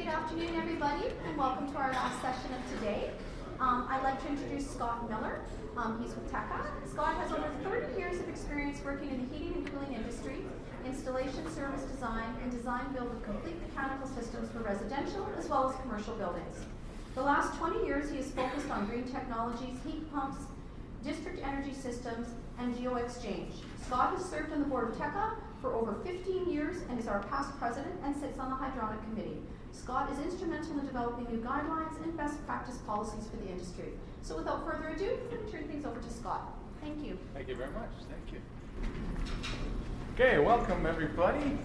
Good afternoon, everybody, and welcome to our last session of today. I'd like to introduce Scott Miller. He's with TECA. Scott has over 30 years of experience working in the heating and cooling industry, installation, service design, and design build of complete mechanical systems for residential as well as commercial buildings. The last 20 years, he has focused on green technologies, heat pumps, district energy systems, and geo-exchange. Scott has served on the board of TECA for over 15 years and is our past president and sits on the Hydronic Committee. Scott is instrumental in developing new guidelines and best practice policies for the industry. So without further ado, I'm going to turn things over to Scott. Thank you. Thank you very much. Thank you. Okay, welcome everybody.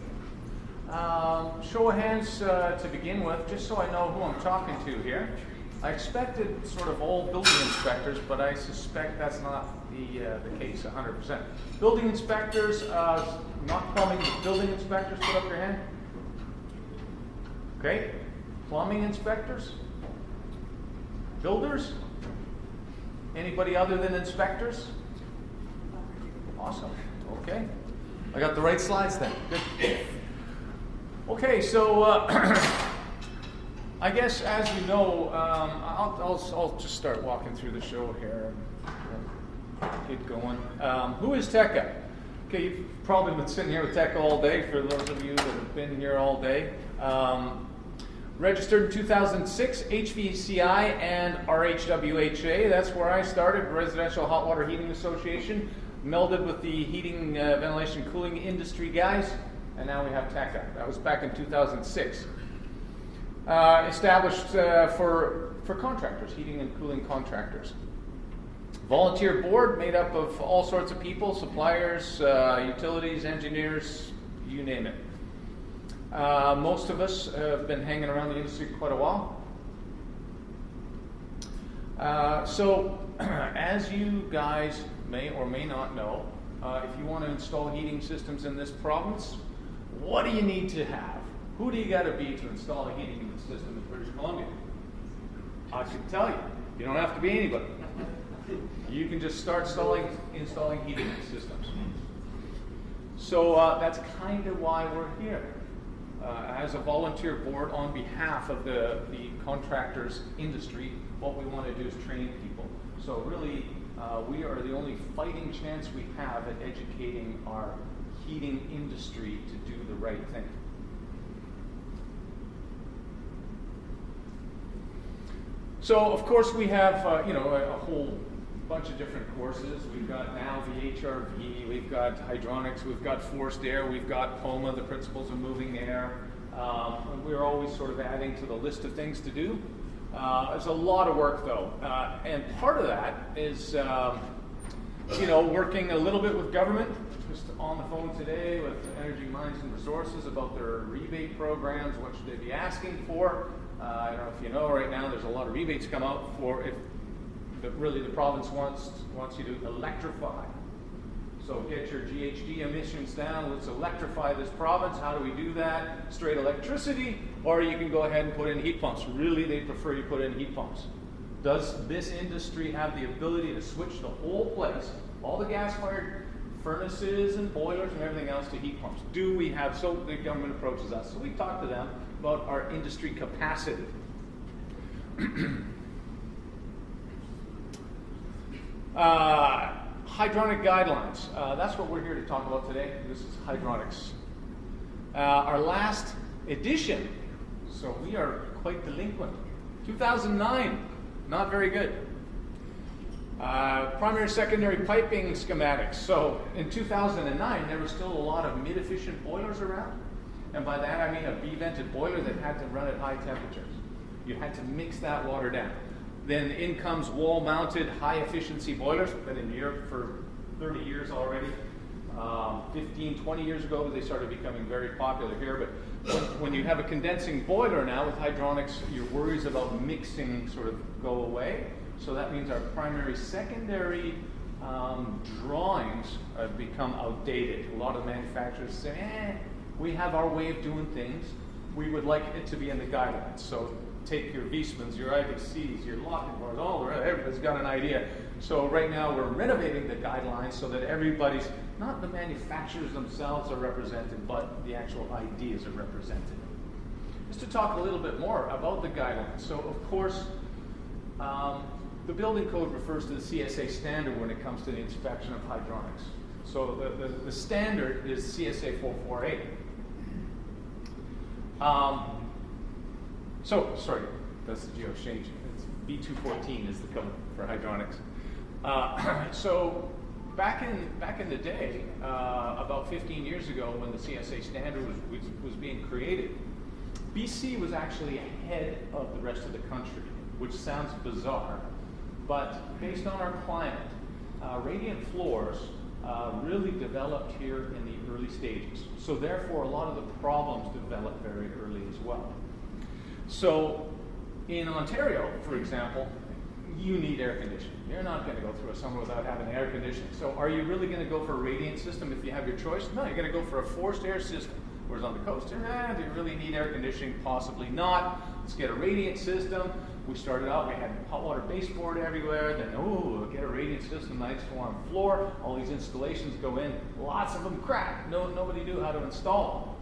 Show of hands to begin with, just so I know who I'm talking to here. I expected sort of all building inspectors, but I suspect that's not the case 100%. Building inspectors, not plumbing, but building inspectors, put up your hand. Okay, plumbing inspectors? Builders? Anybody other than inspectors? Awesome, okay. I got the right slides then, good. Okay, so I guess as you know, I'll just start walking through the show here and get going. Who is TECA? Okay, you've probably been sitting here with TECA all day, for those of you that have been here all day. Registered in 2006, HVCI and RHWHA. That's where I started, Residential Hot Water Heating Association. Melded with the heating, ventilation, cooling industry guys, and now we have TECA. That was back in 2006. Established for contractors, heating and cooling contractors. Volunteer board made up of all sorts of people, suppliers, utilities, engineers, you name it. Most of us have been hanging around the industry quite a while. So, as you guys may or may not know, if you want to install heating systems in this province, what do you need to have? Who do you got to be to install a heating system in British Columbia? I can tell you, you don't have to be anybody. You can just start installing heating systems. So that's kind of why we're here. As a volunteer board on behalf of the contractors industry, what we want to do is train people. So really, we are the only fighting chance we have at educating our heating industry to do the right thing. So, of course, we have a whole bunch of different courses. We've got now the HRV, we've got Hydronics, we've got forced air, we've got POMA, the principles of moving air. We're always sort of adding to the list of things to do. It's a lot of work, though, and part of that is working a little bit with government. Just on the phone today with Energy, Mines and Resources about their rebate programs. What should they be asking for? I don't know if you know, right now there's a lot of rebates come out for if really the province wants you to electrify. So get your GHG emissions down. Let's electrify this province. How do we do that? Straight electricity, or you can go ahead and put in heat pumps. Really, they prefer you put in heat pumps. Does this industry have the ability to switch the whole place, all the gas-fired furnaces and boilers and everything else, to heat pumps? Do we have? So the government approaches us. So we talk to them about our industry capacity. Hydronic Guidelines. That's what we're here to talk about today. This is Hydronics. Our last edition, so we are quite delinquent. 2009, not very good. Primary, secondary piping schematics. So in 2009, there was still a lot of mid-efficient boilers around. And by that, I mean a B-vented boiler that had to run at high temperatures. You had to mix that water down. Then in comes wall-mounted, high-efficiency boilers. Been in Europe for 30 years already. 15, 20 years ago, they started becoming very popular here. But when you have a condensing boiler now with hydronics, your worries about mixing sort of go away. So that means our primary, secondary drawings have become outdated. A lot of manufacturers say, we have our way of doing things. We would like it to be in the guidelines. So take your Viessmanns, your IBCs, your Lochinvars, everybody's got an idea. So right now we're renovating the guidelines so that everybody's, not the manufacturers themselves are represented, but the actual ideas are represented. Just to talk a little bit more about the guidelines. So of course, the building code refers to the CSA standard when it comes to the inspection of hydronics. So the standard is CSA 448. Sorry, that's the geo-exchange. It's B214 is the code for hydronics. So back in the day, about 15 years ago, when the CSA standard was being created, BC was actually ahead of the rest of the country, which sounds bizarre, but based on our climate, radiant floors really developed here in the early stages. So therefore, a lot of the problems developed very early as well. So in Ontario, for example, you need air conditioning. You're not going to go through a summer without having air conditioning. So are you really going to go for a radiant system if you have your choice? No, you're going to go for a forced air system. Whereas on the coast, do you really need air conditioning? Possibly not. Let's get a radiant system. We started out, we had hot water baseboard everywhere. Then, get a radiant system, nice warm floor. All these installations go in. Lots of them crack. Nobody knew how to install them.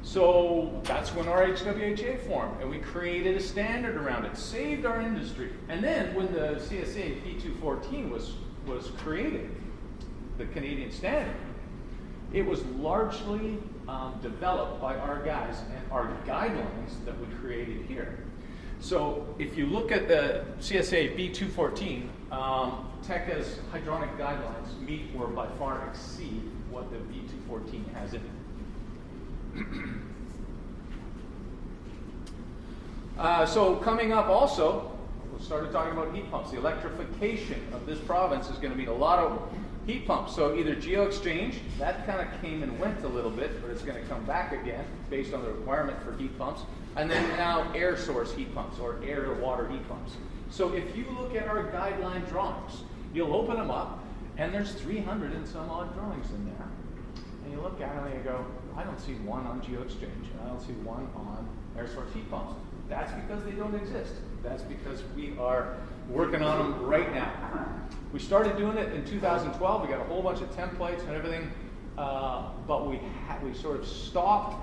So that's when our HWHA formed, and we created a standard around it, saved our industry. And then when the CSA P214 was created, the Canadian standard, it was largely developed by our guys and our guidelines that we created here. So if you look at the CSA B214, TECA's Hydronic Guidelines meet or by far exceed what the B214 has in it. So coming up also, we started talking about heat pumps. The electrification of this province is going to mean a lot of heat pumps. So either geo-exchange, that kind of came and went a little bit, but it's going to come back again based on the requirement for heat pumps. And then now air source heat pumps or air to water heat pumps. So if you look at our guideline drawings, you'll open them up and there's 300 and some odd drawings in there. And you look at them and you go, I don't see one on geo-exchange. I don't see one on air source heat pumps. That's because they don't exist. That's because we are working on them right now. We started doing it in 2012. We got a whole bunch of templates and everything, but we sort of stopped.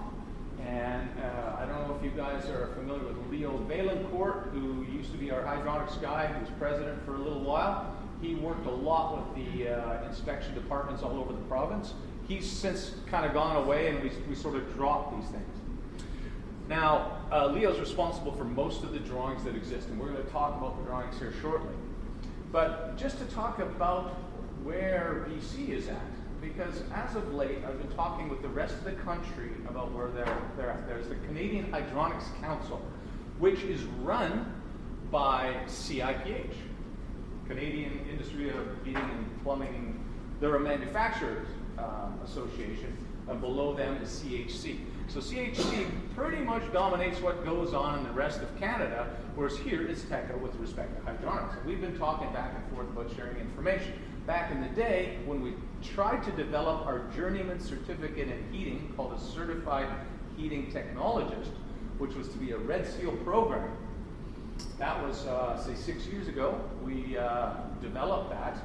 And I don't know if you guys are familiar with Leo Valencourt, who used to be our hydronics guy, who was president for a little while. He worked a lot with the inspection departments all over the province. He's since kind of gone away, and we sort of dropped these things. Now, Leo's responsible for most of the drawings that exist, and we're going to talk about the drawings here shortly. But just to talk about where BC is at, because as of late, I've been talking with the rest of the country about where they're at. There's the Canadian Hydronics Council, which is run by CIPH, Canadian Industry of Heating and Plumbing. They're a manufacturers association, and below them is CHC. So CHC pretty much dominates what goes on in the rest of Canada, whereas here is TECA with respect to hydronics. And we've been talking back and forth about sharing information. Back in the day, when we tried to develop our journeyman certificate in heating, called a Certified Heating Technologist, which was to be a Red Seal program, that was, say, 6 years ago. We developed that.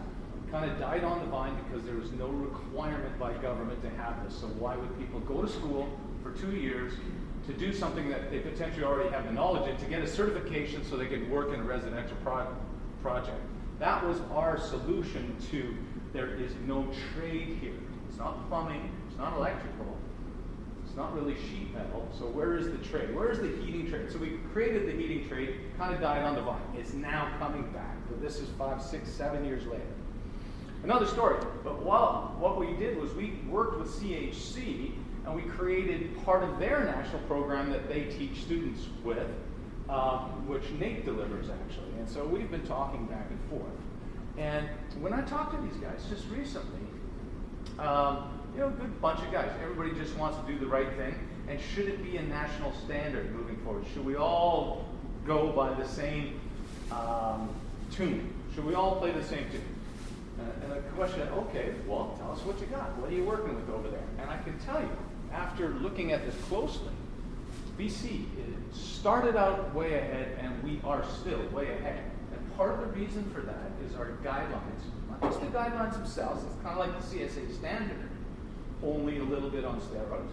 Kind of died on the vine because there was no requirement by government to have this. So why would people go to school for 2 years to do something that they potentially already have the knowledge in, to get a certification so they could work in a residential project? That was our solution to there is no trade here. It's not plumbing, it's not electrical, it's not really sheet metal. So where is the trade? Where is the heating trade? So we created the heating trade, kind of died on the vine. It's now coming back. But this is 5, 6, 7 years later. Another story. But what we did was we worked with CHC and we created part of their national program that they teach students with, which Nate delivers actually. And so we've been talking back and forth. And when I talked to these guys just recently, good bunch of guys. Everybody just wants to do the right thing. And should it be a national standard moving forward? Should we all go by the same tune? Should we all play the same tune? And the question, okay, well, tell us what you got. What are you working with over there? And I can tell you, after looking at this closely, BC started out way ahead, and we are still way ahead. And part of the reason for that is our guidelines. Not just the guidelines themselves, it's kind of like the CSA standard, only a little bit on steroids.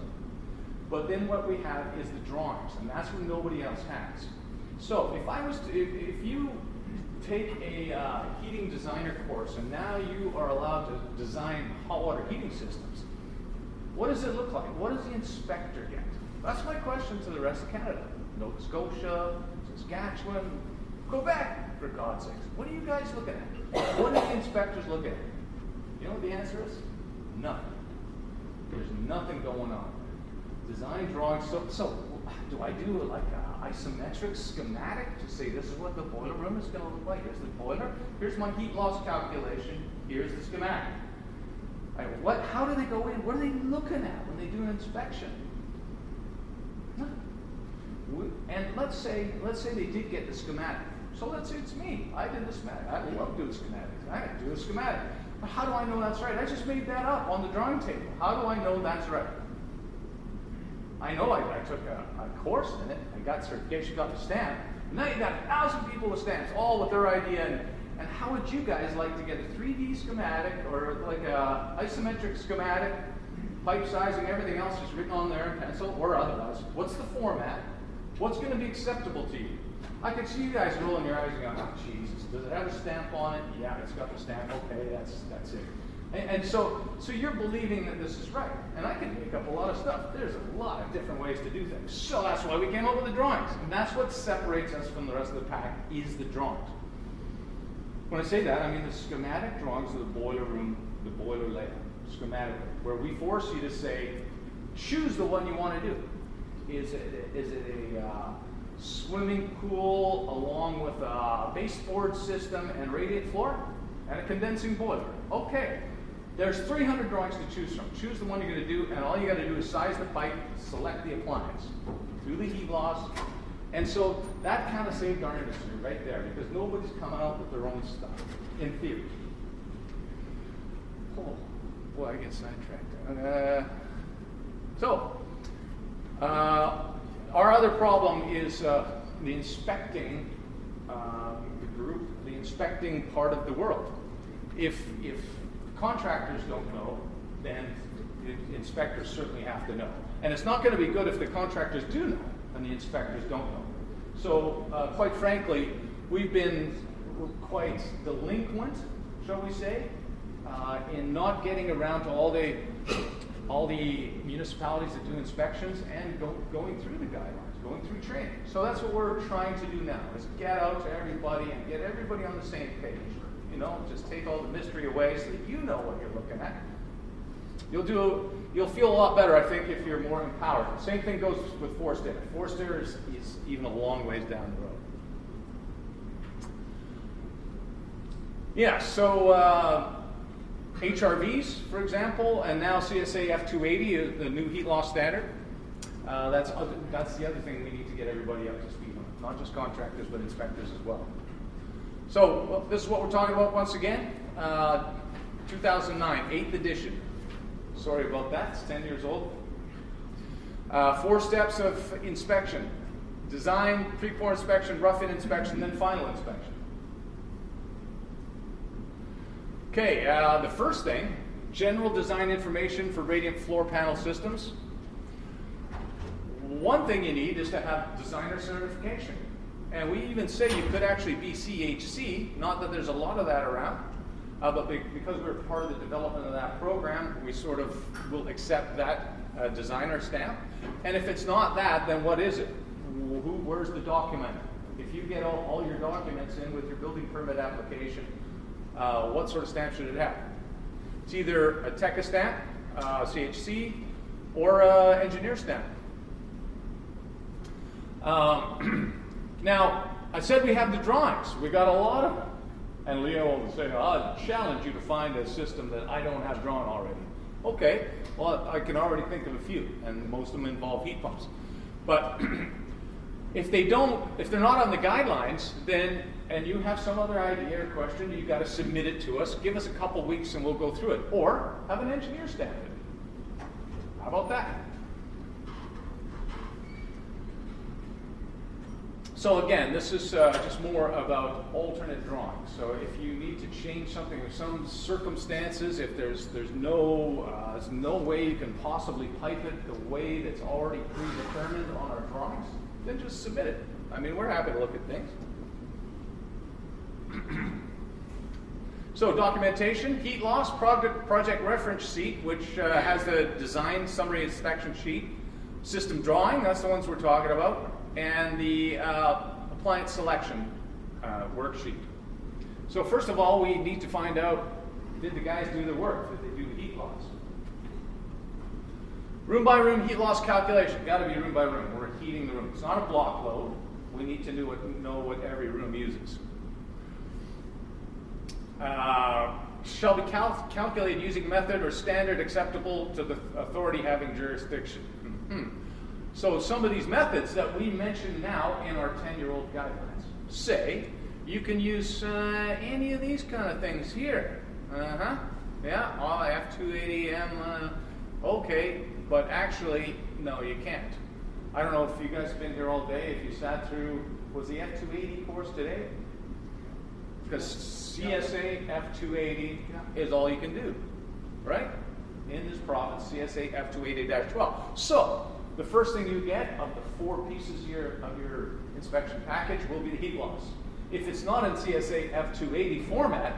But then what we have is the drawings, and that's what nobody else has. So if you take a heating designer course, and now you are allowed to design hot water heating systems, what does it look like? What does the inspector get? That's my question to the rest of Canada. Nova Scotia, Saskatchewan, Quebec, for God's sakes. What are you guys looking at? What do the inspectors look at? You know what the answer is? Nothing. There's nothing going on. Design drawings. So do I do like an isometric schematic to say this is what the boiler room is going to look like? Here's the boiler. Here's my heat loss calculation. Here's the schematic. How do they go in? What are they looking at when they do an inspection? And let's say they did get the schematic. So let's say it's me. I did the schematic. I love doing schematics. I can do a schematic. But how do I know that's right? I just made that up on the drawing table. How do I know that's right? I know I took a course in it. I got certification, got the stamp. Now you got 1,000 people with stamps, all with their idea. And how would you guys like to get a 3D schematic or like a isometric schematic, pipe sizing, everything else is written on there in pencil or otherwise? What's the format? What's going to be acceptable to you? I can see you guys rolling your eyes and going, oh, Jesus, does it have a stamp on it? Yeah, it's got the stamp. Okay, that's it. And so you're believing that this is right. And I can make up a lot of stuff. There's a lot of different ways to do things. So that's why we came up with the drawings. And that's what separates us from the rest of the pack is the drawings. When I say that, I mean the schematic drawings of the boiler room, the boiler layout, schematic, where we force you to say, choose the one you want to do. Is it a swimming pool along with a baseboard system and radiant floor and a condensing boiler? Okay, there's 300 drawings to choose from. Choose the one you're going to do, and all you got to do is size the pipe, select the appliance, do the heat loss, and so that kind of saved our industry right there because nobody's coming out with their own stuff, in theory. Oh, boy, I get sidetracked. Our other problem is the inspecting group, the inspecting part of the world. If contractors don't know, then the inspectors certainly have to know. And it's not going to be good if the contractors do know and the inspectors don't know. So, quite frankly, we've been quite delinquent, shall we say, in not getting around to all the municipalities that do inspections and going through the guidelines, going through training. So that's what we're trying to do now, is get out to everybody and get everybody on the same page. You know, just take all the mystery away so that you know what you're looking at. You'll feel a lot better, I think, if you're more empowered. Same thing goes with forced air. Forced air is even a long ways down the road. Yeah, so HRVs, for example, and now CSA F280, the new heat loss standard. That's the other thing we need to get everybody up to speed on, not just contractors, but inspectors as well. So this is what we're talking about once again. 2009, 8th edition. Sorry about that, it's 10 years old. 4 steps of inspection. Design, pre-pour inspection, rough-in inspection, then final inspection. Okay, the first thing, general design information for radiant floor panel systems. One thing you need is to have designer certification. And we even say you could actually be CHC, not that there's a lot of that around, but because we're part of the development of that program, we sort of will accept that designer stamp. And if it's not that, then what is it? Where's the document? If you get all your documents in with your building permit application, what sort of stamp should it have? It's either a TECA stamp, CHC, or an engineer stamp. Now, I said we have the drawings. We got a lot of them. And Leo will say, I'll challenge you to find a system that I don't have drawn already. Okay, well, I can already think of a few, and most of them involve heat pumps. But if they're not on the guidelines, then, and you have some other idea or question, you've got to submit it to us. Give us a couple weeks and we'll go through it. Or have an engineer stamp it. How about that? So again, this is just more about alternate drawings. So if you need to change something in some circumstances, if there's no way you can possibly pipe it the way that's already predetermined on our drawings, then just submit it. I mean, we're happy to look at things. So documentation, heat loss, project reference sheet, which has the design summary inspection sheet, system drawing, that's the ones we're talking about, and the appliance selection worksheet. So first of all, we need to find out, did the guys do the work? Did they do the heat loss? Room by room heat loss calculation, got to be room by room. We're heating the room. It's not a block load. We need to know what every room uses. Shall be calculated using method or standard acceptable to the authority having jurisdiction. So some of these methods that we mention now in our 10-year-old guidelines say you can use any of these kind of things here. Yeah, F280M, okay, but actually, no, you can't. I don't know if you guys have been here all day, if you sat through, was the F280 course today? Because CSA F280 is all you can do, right? In this province, CSA F280-12. So, the first thing you get of the 4 pieces of your inspection package will be the heat loss. If it's not in CSA F280 format,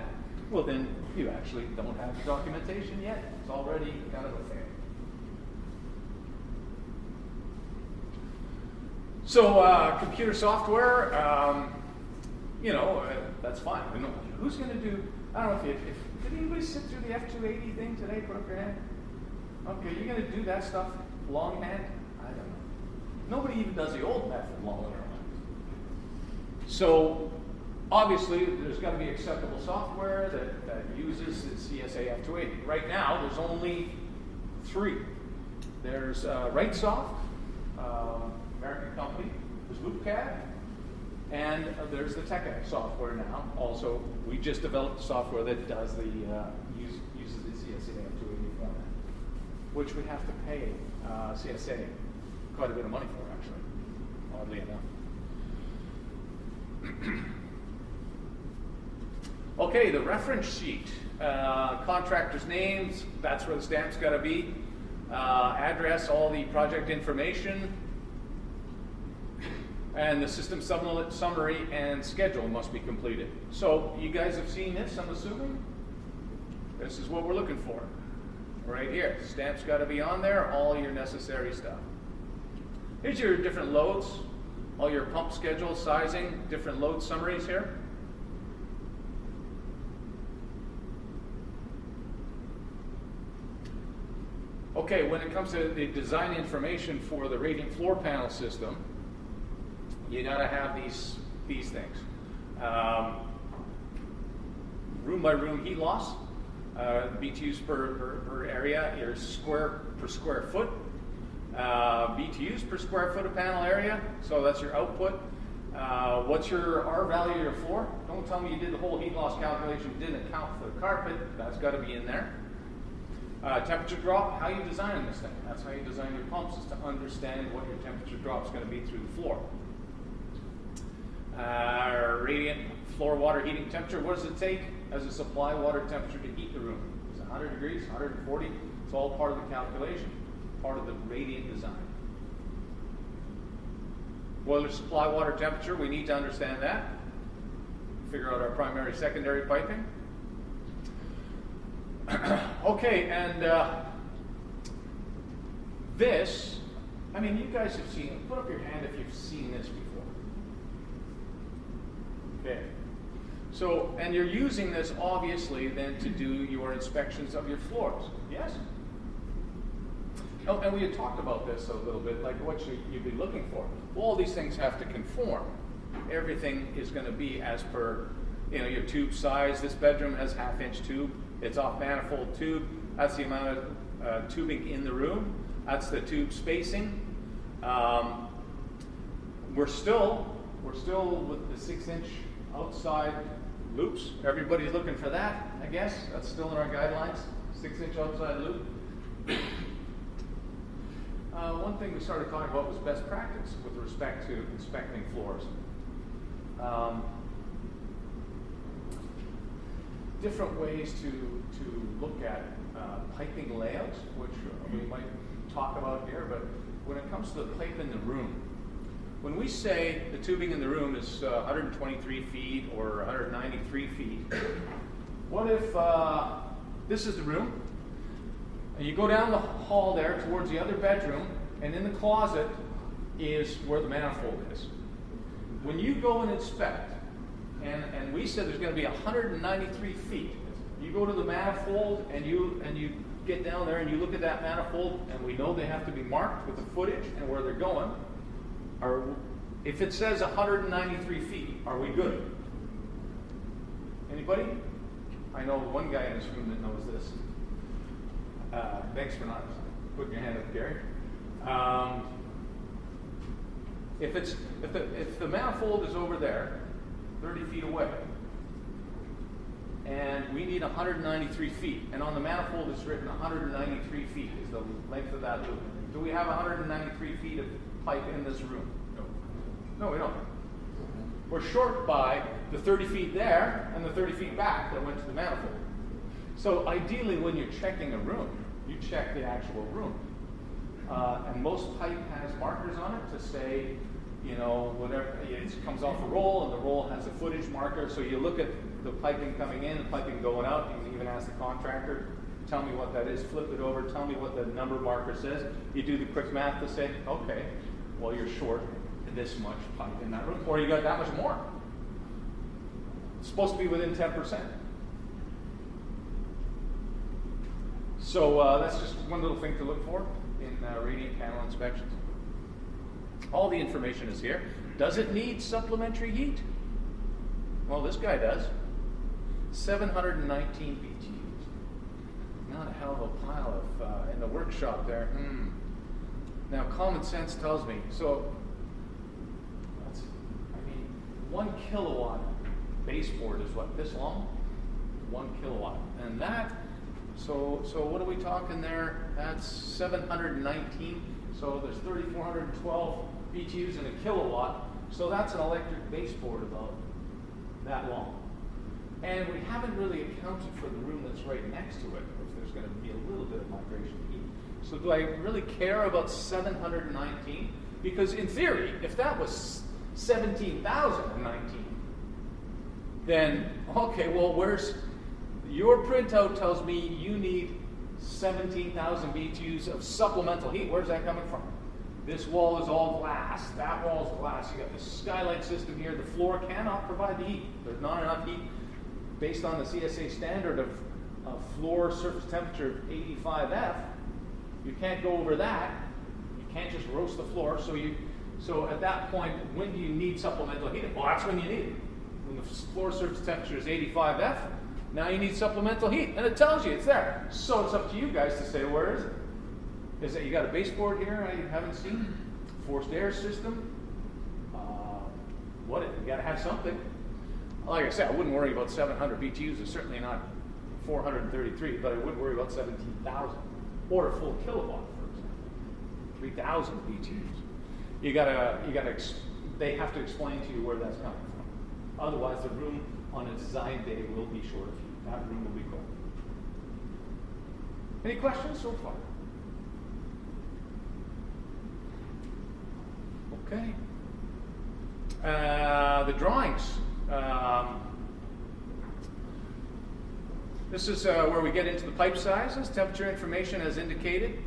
well then you actually don't have the documentation yet. It's already kind of a thing. So computer software, that's fine. Who's going to do, I don't know if did anybody sit through the F280 thing today? Put up your hand. Okay, you're going to do that stuff longhand? I don't know. Nobody even does the old method longhand. So obviously there's got to be acceptable software that uses the CSA F280. Right now there's only 3. There's RightSoft, American company. There's LoopCAD. And there's the TECA software now. Also, we just developed software that does the uses the CSA F280 format, which we have to pay CSA quite a bit of money for, actually, oddly enough. Okay, the reference sheet. Contractor's names, that's where the stamp's got to be. Address, all the project information. And the system summary and schedule must be completed. So you guys have seen this, I'm assuming? This is what we're looking for. Right here. Stamp's got to be on there, all your necessary stuff. Here's your different loads, all your pump schedule, sizing, different load summaries here. Okay, when it comes to the design information for the radiant floor panel system, you got to have these things. Room by room heat loss, BTUs per area, your per square foot, BTUs per square foot of panel area, so that's your output. What's your R value of your floor? Don't tell me you did the whole heat loss calculation, didn't account for the carpet, that's got to be in there. Temperature drop, how you design this thing. That's how you design your pumps, is to understand what your temperature drop is going to be through the floor. Radiant floor water heating temperature, what does it take as a supply water temperature to heat the room? Is it 100 degrees, 140? It's all part of the calculation, part of the radiant design. Boiler supply water temperature, we need to understand that. Figure out our primary, secondary piping. Okay, and this, I mean, you guys have seen it. Put up your hand if you've seen this before. Okay. So, and you're using this obviously then to do your inspections of your floors. Yes? Oh, and we had talked about this a little bit, like what you'd be looking for. Well, all these things have to conform. Everything is going to be as per, your tube size. This bedroom has 1/2-inch tube. It's off manifold tube. That's the amount of tubing in the room. That's the tube spacing. We're still with the 6-inch outside loops. Everybody's looking for that, I guess. That's still in our guidelines. 6-inch outside loop. One thing we started talking about was best practice with respect to inspecting floors. different ways to look at piping layouts, which we might talk about here, but when it comes to the pipe in the room, when we say the tubing in the room is 123 feet or 193 feet, what if this is the room, and you go down the hall there towards the other bedroom, and in the closet is where the manifold is. When you go and inspect, and we said there's going to be 193 feet, you go to the manifold and you get down there and you look at that manifold, and we know they have to be marked with the footage and where they're going. If it says 193 feet, are we good? Anybody? I know one guy in this room that knows this. Thanks for not putting your hand up, Gary. If the manifold is over there, 30 feet away, and we need 193 feet, and on the manifold it's written 193 feet is the length of that loop. Do we have 193 feet of pipe in this room? No, we don't. We're short by the 30 feet there and the 30 feet back that went to the manifold. So ideally, when you're checking a room, you check the actual room. And most pipe has markers on it to say, you know, whatever, it comes off a roll, and the roll has a footage marker. So you look at the piping coming in, the piping going out. You can even ask the contractor, tell me what that is, flip it over, tell me what the number marker says. You do the quick math to say, okay, well, you're short this much pipe in that room, or you got that much more. It's supposed to be within 10%. So that's just one little thing to look for in radiant panel inspections. All the information is here. Does it need supplementary heat? Well, this guy does. 719 BTUs. Not a hell of a pile of in the workshop there. Now, common sense tells me. So, 1 kilowatt baseboard is what, this long? 1 kilowatt. And that, so what are we talking there? That's 719. So there's 3,412 BTUs in a kilowatt. So that's an electric baseboard about that long. And we haven't really accounted for the room that's right next to it, if there's going to be a little bit of migration heat. So do I really care about 719? Because in theory, if that was 17,019, then, okay, well, where's your printout tells me you need 17,000 BTUs of supplemental heat. Where's that coming from? This wall is all glass. That wall is glass. You got the skylight system here. The floor cannot provide the heat. There's not enough heat based on the CSA standard of floor surface temperature of 85F. You can't go over that. You can't just roast the floor. So at that point, when do you need supplemental heating? Well, that's when you need it. When the floor surface temperature is 85F, now you need supplemental heat. And it tells you it's there. So it's up to you guys to say, where is it? Is it you got a baseboard here I haven't seen? Forced air system? You got to have something. Like I said, I wouldn't worry about 700 BTUs. It's certainly not 433, but I would worry about 17,000. Or a full kilowatt, for example. 3,000 BTUs. They have to explain to you where that's coming from. Otherwise, the room on its design day will be short of heat. That room will be cold. Any questions so far? Okay. The drawings. This is where we get into the pipe sizes, temperature information as indicated.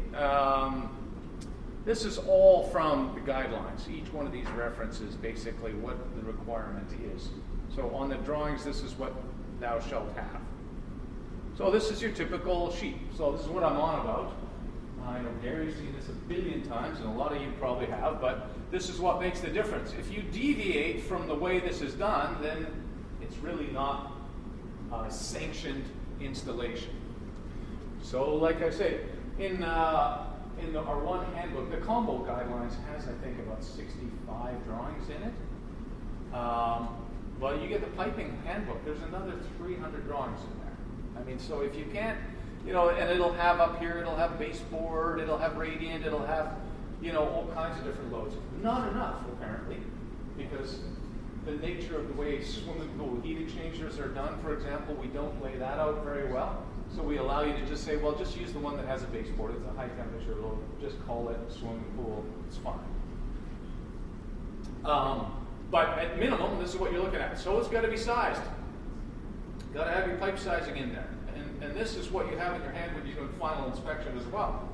This is all from the guidelines. Each one of these references basically what the requirement is. So on the drawings, this is what thou shalt have. So this is your typical sheet. So this is what I'm on about. I know Gary's seen this a billion times, and a lot of you probably have, but this is what makes the difference. If you deviate from the way this is done, then it's really not a sanctioned installation. So like I say, in our one handbook, the combo guidelines has, I think, about 65 drawings in it. But you get the piping handbook, there's another 300 drawings in there. I mean, so if you can't, and it'll have up here, it'll have baseboard, it'll have radiant, it'll have, all kinds of different loads. Not enough, apparently, because the nature of the way swimming pool heat exchangers are done, for example, we don't lay that out very well. So we allow you to just say, well, just use the one that has a baseboard. It's a high temperature load. Just call it swimming pool. It's fine. But at minimum, this is what you're looking at. So it's got to be sized. Got to have your pipe sizing in there. And this is what you have in your hand when you're doing final inspection as well.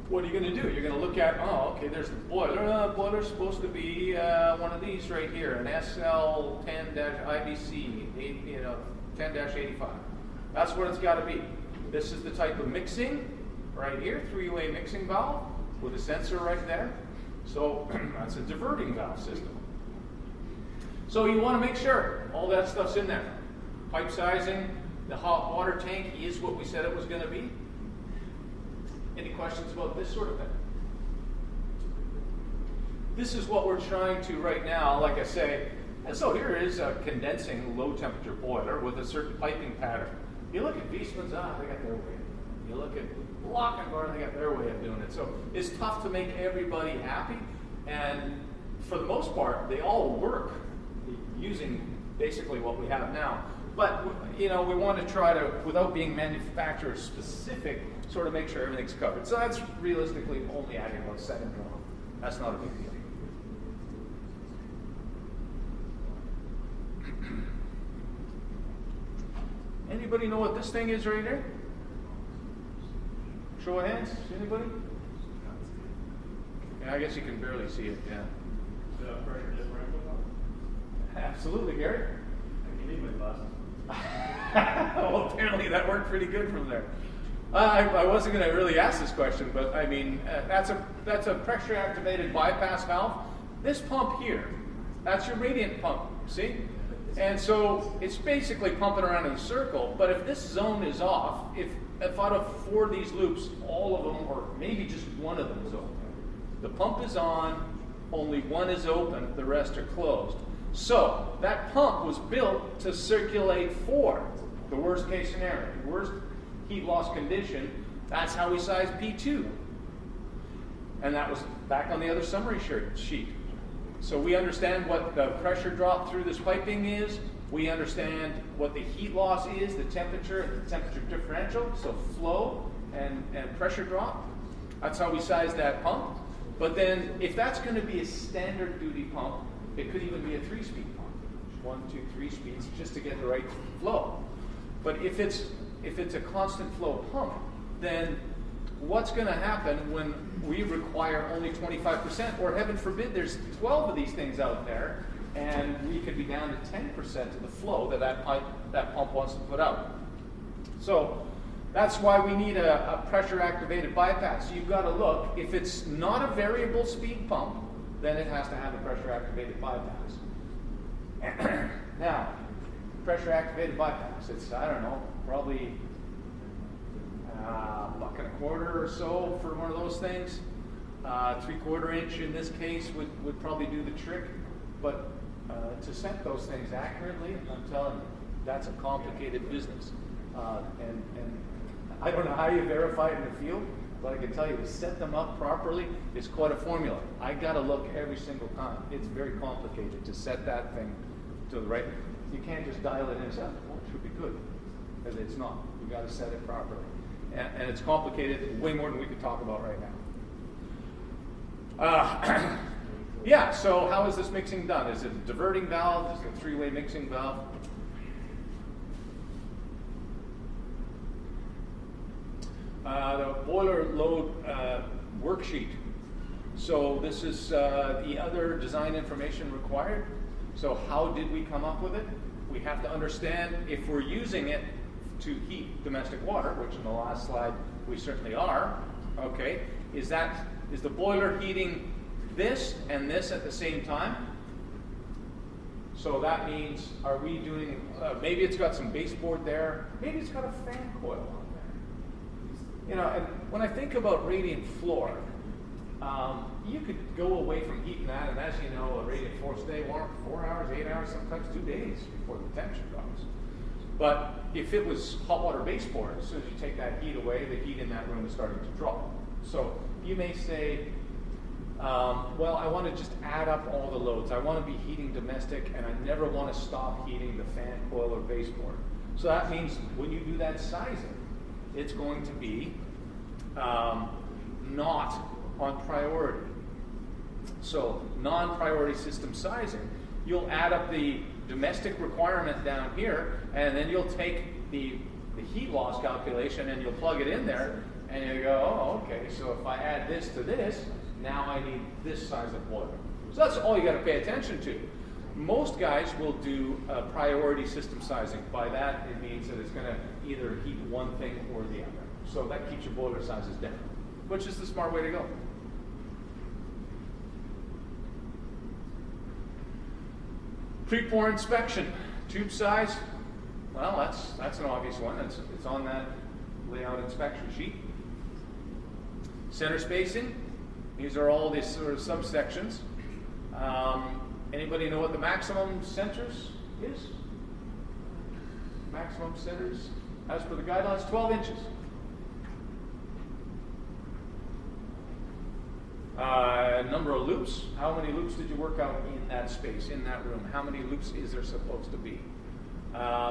What are you going to do? You're going to look at, oh, okay, there's the boiler. Boiler's supposed to be one of these right here, an SL10-IBC, 10-85. That's what it's got to be. This is the type of mixing right here, three-way mixing valve with a sensor right there. So that's a diverting valve system. So you want to make sure all that stuff's in there. Pipe sizing, the hot water tank is what we said it was going to be. Any questions about this sort of thing? This is what we're trying to right now, like I say. And so here is a condensing low temperature boiler with a certain piping pattern. You look at Viessmann's, they got their way. You look at Lochinvar, they got their way of doing it. So it's tough to make everybody happy. And for the most part, they all work using basically what we have now. But, we want to try to, without being manufacturer specific, sort of make sure everything's covered. So that's realistically only adding about 7 draw. That's not a big deal. Anybody know what this thing is right here? Show of hands. Anybody? Yeah, I guess you can barely see it. Yeah. The pressure differential? Absolutely, Gary. I can leave my glasses. Well, apparently that worked pretty good from there. I wasn't going to really ask this question, but I mean, that's a pressure-activated bypass valve. This pump here, that's your radiant pump, see? And so it's basically pumping around in a circle, but if this zone is off, if out of 4 of these loops, all of them, or maybe just one of them is open, the pump is on, only one is open, the rest are closed. So that pump was built to circulate for the worst case scenario, worst heat loss condition. That's how we sized P2. And that was back on the other summary sheet. So we understand what the pressure drop through this piping is. We understand what the heat loss is, the temperature differential, so flow and pressure drop. That's how we size that pump. But then if that's going to be a standard duty pump, it could even be a 3-speed pump. 1, 2, 3 speeds just to get the right flow. But if it's a constant flow pump, then what's going to happen when we require only 25%, or heaven forbid there's 12 of these things out there, and we could be down to 10% of the flow that pump wants to put out. So that's why we need a pressure-activated bypass. So you've got to look, if it's not a variable speed pump, then it has to have a pressure-activated bypass. Now, pressure-activated bypass, it's, I don't know, probably $1.25 or so for one of those things. 3/4 inch in this case would probably do the trick. But to set those things accurately, I'm telling you, that's a complicated business. And I don't know how you verify it in the field, but I can tell you to set them up properly is quite a formula. I got to look every single time. It's very complicated to set that thing to the right. You can't just dial it in and say, oh, it should be good. Because it's not. You got to set it properly. And it's complicated, way more than we could talk about right now. Yeah, so how is this mixing done? Is it a diverting valve? Is it a 3-way mixing valve? The boiler load worksheet. So this is the other design information required. So how did we come up with it? We have to understand if we're using it to heat domestic water, which in the last slide we certainly are. Okay, is the boiler heating this and this at the same time? So that means, are we doing, maybe it's got some baseboard there, maybe it's got a fan coil on there. And when I think about radiant floor, you could go away from heating that, and as you know, a radiant floor stay warm for 4 hours, 8 hours, sometimes 2 days before the temperature drops. But if it was hot water baseboard, as soon as you take that heat away, the heat in that room is starting to drop. So you may say, Well, I want to just add up all the loads. I want to be heating domestic, and I never want to stop heating the fan coil or baseboard. So that means when you do that sizing, it's going to be not on priority. So non-priority system sizing, you'll add up the domestic requirement down here, and then you'll take the heat loss calculation and you'll plug it in there, and you go, oh, okay, so if I add this to this, now I need this size of boiler. So that's all you got to pay attention to. Most guys will do priority system sizing. By that, it means that it's going to either heat one thing or the other. So that keeps your boiler sizes down, which is the smart way to go. Pre-pour inspection. Tube size, well, that's an obvious one. It's on that layout inspection sheet. Center spacing. These are all these sort of subsections. Anybody know what the maximum centers is? Maximum centers, as per the guidelines, 12 inches. Number of loops. How many loops did you work out in that space, in that room? How many loops is there supposed to be?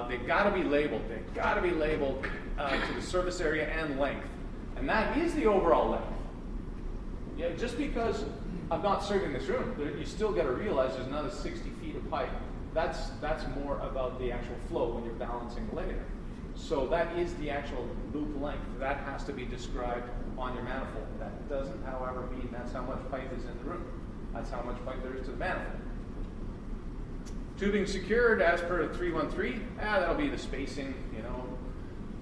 They've got to be labeled. They've got to be labeled to the surface area and length. And that is the overall length. Yeah, just because I'm not serving this room, you still got to realize there's another 60 feet of pipe. That's more about the actual flow when you're balancing later. So that is the actual loop length. That has to be described on your manifold. That doesn't, however, mean that's how much pipe is in the room. That's how much pipe there is to the manifold. Tubing secured as per 313. That'll be the spacing, you know,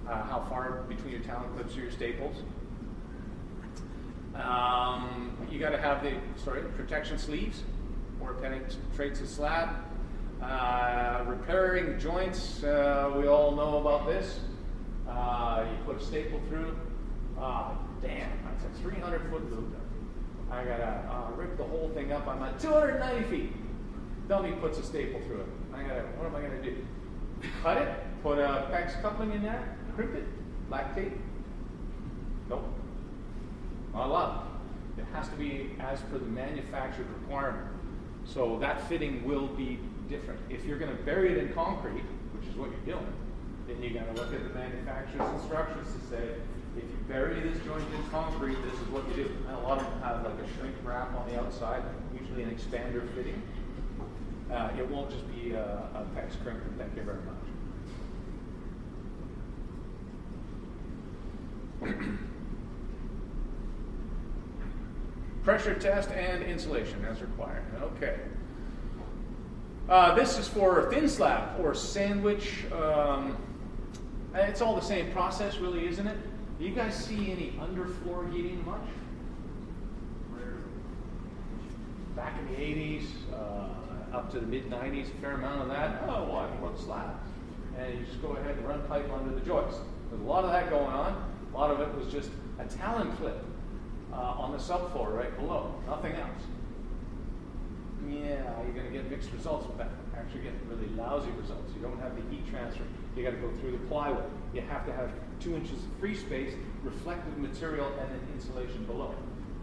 how far between your talent clips or your staples. You got to have the protection sleeves or penetrates the slab. Repairing joints, we all know about this. You put a staple through. Damn, that's a 300-foot loop. I got to rip the whole thing up. I'm at 290 feet. Dummy puts a staple through it. What am I going to do? Cut it, put a PEX coupling in there, crimp it, black tape. Nope. Not allowed. It has to be as per the manufactured requirement. So that fitting will be different. If you're going to bury it in concrete, which is what you're doing, then you got to look at the manufacturer's instructions to say, if you bury this joint in concrete, this is what you do. And a lot of them have like a shrink wrap on the outside, usually an expander fitting. It won't just be a PEX crimp, and thank you very much. Pressure test and insulation as required. Okay. This is for thin slab or sandwich. It's all the same process, really, isn't it? Do you guys see any underfloor heating much? Back in the 80s, up to the mid-90s, a fair amount of that. Oh, well, I put slab. And you just go ahead and run pipe under the joist. There's a lot of that going on. A lot of it was just a Talon clip on the subfloor right below. Nothing else. Yeah, you're going to get mixed results with that. Actually get really lousy results. You don't have the heat transfer. You got to go through the plywood. You have to have 2 inches of free space, reflective material, and then insulation below.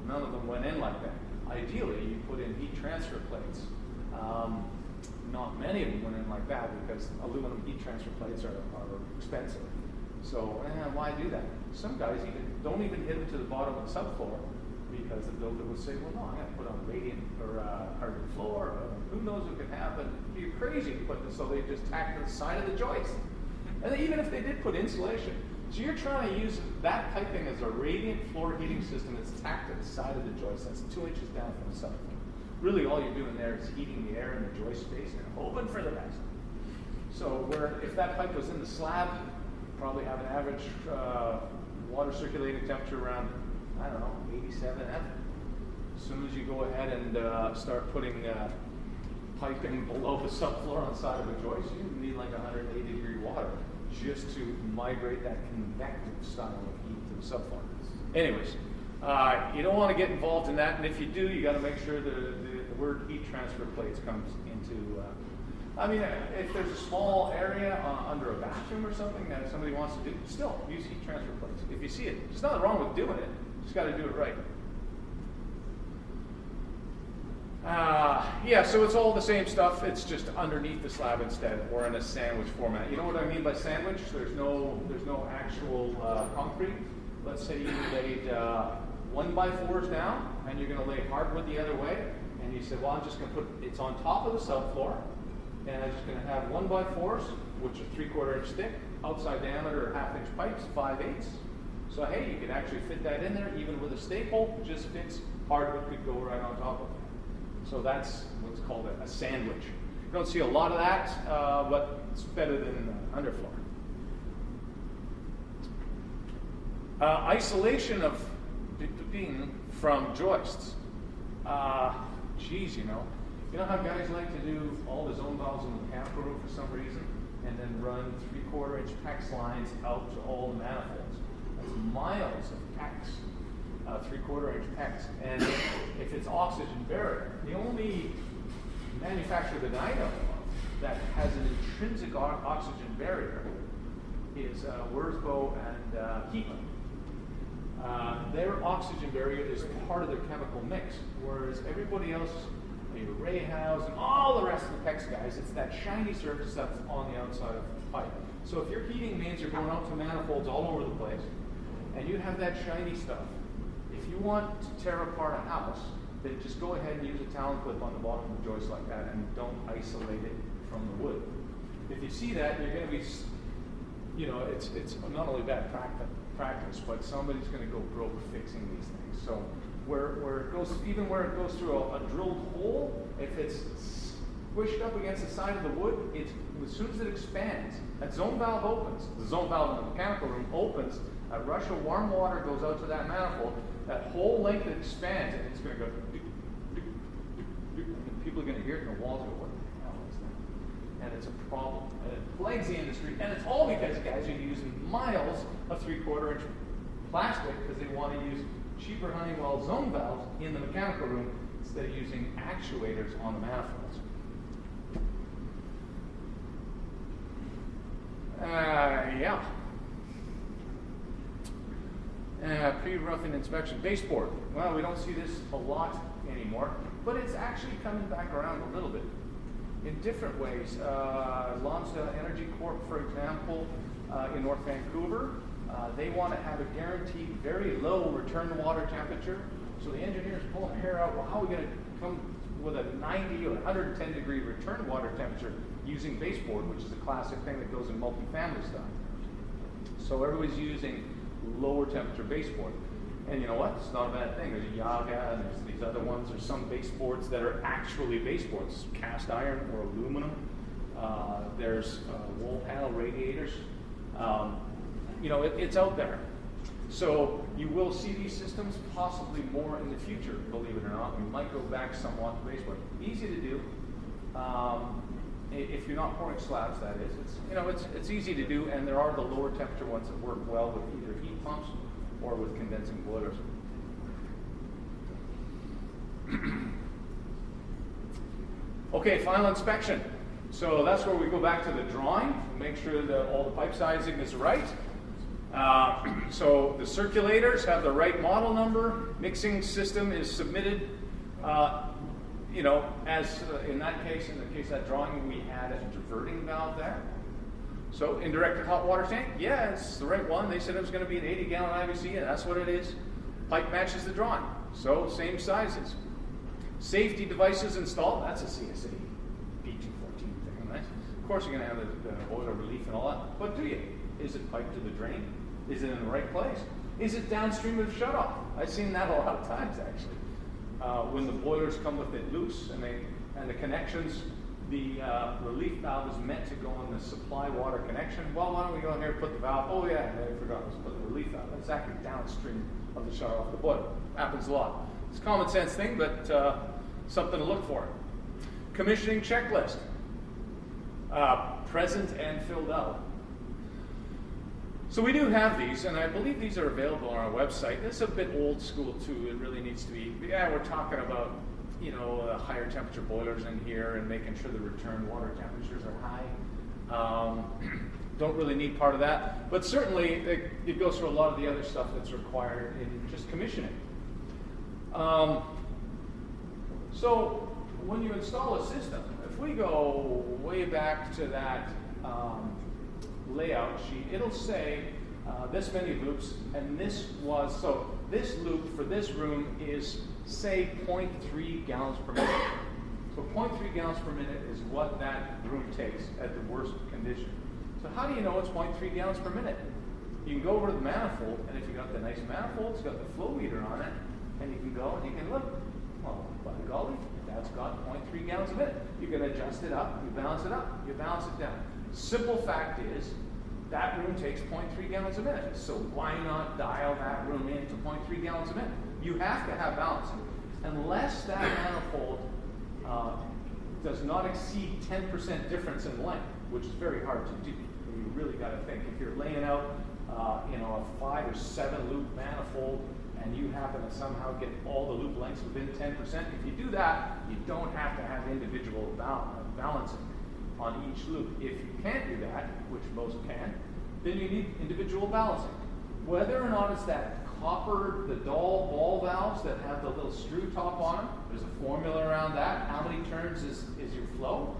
None of them went in like that. Ideally, you put in heat transfer plates. Not many of them went in like that because aluminum heat transfer plates are expensive. So why do that? Some guys don't even hit them to the bottom of the subfloor because the builder would say, well, no, I'm going to put on radiant or hard floor. Who knows what could happen? You're crazy to put this, so they just tack to the side of the joist. And then even if they did put insulation, so you're trying to use that piping as a radiant floor heating system that's tacked to the side of the joist. That's 2 inches down from the subfloor. Really, all you're doing there is heating the air in the joist space and hoping for the best. So if that pipe was in the slab, you'd probably have an average water circulating temperature around, I don't know, 87 F. As soon as you go ahead and start putting piping below the subfloor on the side of a joist, you need like 180-degree water just to migrate that convective style of heat to the subfloor. Anyways, you don't want to get involved in that, and if you do, you got to make sure the word heat transfer plates comes into. If there's a small area under a bathroom or something that somebody wants to do, still use heat transfer plates. If you see it, there's nothing wrong with doing it. Just got to do it right. Yeah, so it's all the same stuff. It's just underneath the slab instead, or in a sandwich format. You know what I mean by sandwich? There's no actual concrete. Let's say you laid 1x4s down, and you're going to lay hardwood the other way, and you said, well, I'm just going to put it's on top of the subfloor, and I'm just going to have 1x4s, which are 3/4 inch thick, outside diameter 1/2 inch pipes, 5/8. So hey, you could actually fit that in there, even with a staple, just fits. Hardwood could go right on top of it. So that's what's called a sandwich. You don't see a lot of that, but it's better than underfloor. Isolation of being from joists. Geez, you know how guys like to do all the zone valves in the mechanical room for some reason, and then run 3/4 inch PEX lines out to all the manifolds. That's miles of PEX. 3/4 inch PEX, and if it's oxygen barrier, the only manufacturer that I know of that has an intrinsic oxygen barrier is Wurzbo and Heatman. Their oxygen barrier is part of their chemical mix, whereas everybody else, your Ray House and all the rest of the PEX guys, it's that shiny surface that's on the outside of the pipe. So if your heating mains are going out to manifolds all over the place, and you have that shiny stuff, if you want to tear apart a house, then just go ahead and use a Talon clip on the bottom of the joist like that, and don't isolate it from the wood. If you see that, you're going to be, it's not only bad practice, but somebody's going to go broke fixing these things. So where it goes, even where it goes through a drilled hole, if it's squished up against the side of the wood, as soon as it expands, that zone valve opens. The zone valve in the mechanical room opens. A rush of warm water goes out to that manifold. That whole length expands, and it's going to go. And people are going to hear it, and the walls go, "What the hell is that?" And it's a problem, and it plagues the industry. And it's all because guys are using miles of 3/4 inch plastic because they want to use cheaper Honeywell zone valves in the mechanical room instead of using actuators on the manifolds. Yeah. Pre-roughing inspection. Baseboard. Well, we don't see this a lot anymore, but it's actually coming back around a little bit in different ways. Lonsdale Energy Corp, for example, in North Vancouver, they want to have a guaranteed very low return water temperature. So the engineers pull their hair out. Well, how are we going to come with a 90 or 110 degree return water temperature using baseboard, which is a classic thing that goes in multifamily stuff. So everybody's using lower temperature baseboard. And you know what? It's not a bad thing. There's a Yaga, and there's these other ones. There's some baseboards that are actually baseboards, cast iron or aluminum. There's wall panel radiators. It's out there. So you will see these systems possibly more in the future, believe it or not. We might go back somewhat to baseboard. Easy to do. If you're not pouring slabs, that is. It's easy to do, and there are the lower temperature ones that work well with either heat pumps or with condensing boilers. Okay, final inspection. So that's where we go back to the drawing, make sure that all the pipe sizing is right. So the circulators have the right model number, mixing system is submitted, as in the case of that drawing, we had a diverting valve there. So indirect hot water tank, yeah, it's the right one. They said it was going to be an 80-gallon IBC, and that's what it is. Pipe matches the drawing, so same sizes. Safety devices installed, that's a CSA B214 thing, right? Of course you're going to have the boiler relief and all that, but do you? Is it piped to the drain? Is it in the right place? Is it downstream of shutoff? I've seen that a lot of times, actually. When the boilers come with it loose and the connections, the relief valve is meant to go in the supply water connection. Well, why don't we go in here and put the valve? Oh yeah, I forgot, let's put the relief valve. That's actually downstream of the shut off the boiler. Happens a lot. It's a common sense thing, but something to look for. Commissioning checklist. Present and filled out. So we do have these, and I believe these are available on our website. It's a bit old school too. It really needs to be. Yeah, we're talking about higher temperature boilers in here and making sure the return water temperatures are high. Don't really need part of that, but certainly it goes through a lot of the other stuff that's required in just commissioning. So when you install a system, if we go way back to that layout sheet, it'll say this many loops, and this loop for this room is, say, 0.3 gallons per minute. So 0.3 gallons per minute is what that room takes at the worst condition. So how do you know it's 0.3 gallons per minute? You can go over to the manifold, and if you got the nice manifold, it's got the flow meter on it, and you can go and you can look. Well, by golly, that's got 0.3 gallons a minute. You can adjust it up, you balance it up, you balance it down. Simple fact is, that room takes 0.3 gallons a minute. So why not dial that room in to 0.3 gallons a minute? You have to have balancing. Unless that manifold does not exceed 10% difference in length, which is very hard to do. You really got to think. If you're laying out a 5 or 7 loop manifold, and you happen to somehow get all the loop lengths within 10%, if you do that, you don't have to have individual balancing on each loop. If you can't do that, which most can, then you need individual balancing. Whether or not it's that copper, the dull ball valves that have the little screw top on them, there's a formula around that. How many turns is your flow?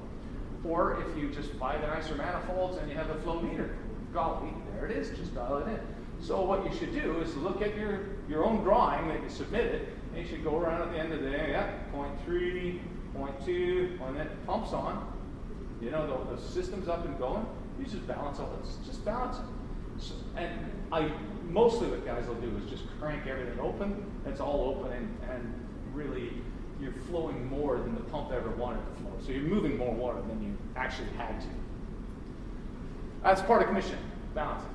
Or if you just buy the nicer manifolds and you have the flow meter, golly, there it is, just dial it in. So what you should do is look at your own drawing that you submitted, and you should go around at the end of the day, 0.3, 0.2, when it pumps on, the system's up and going, you just balance all this, just balance it. So, and mostly what guys will do is just crank everything open, it's all open, and really you're flowing more than the pump ever wanted to flow. So you're moving more water than you actually had to. That's part of commission, balancing.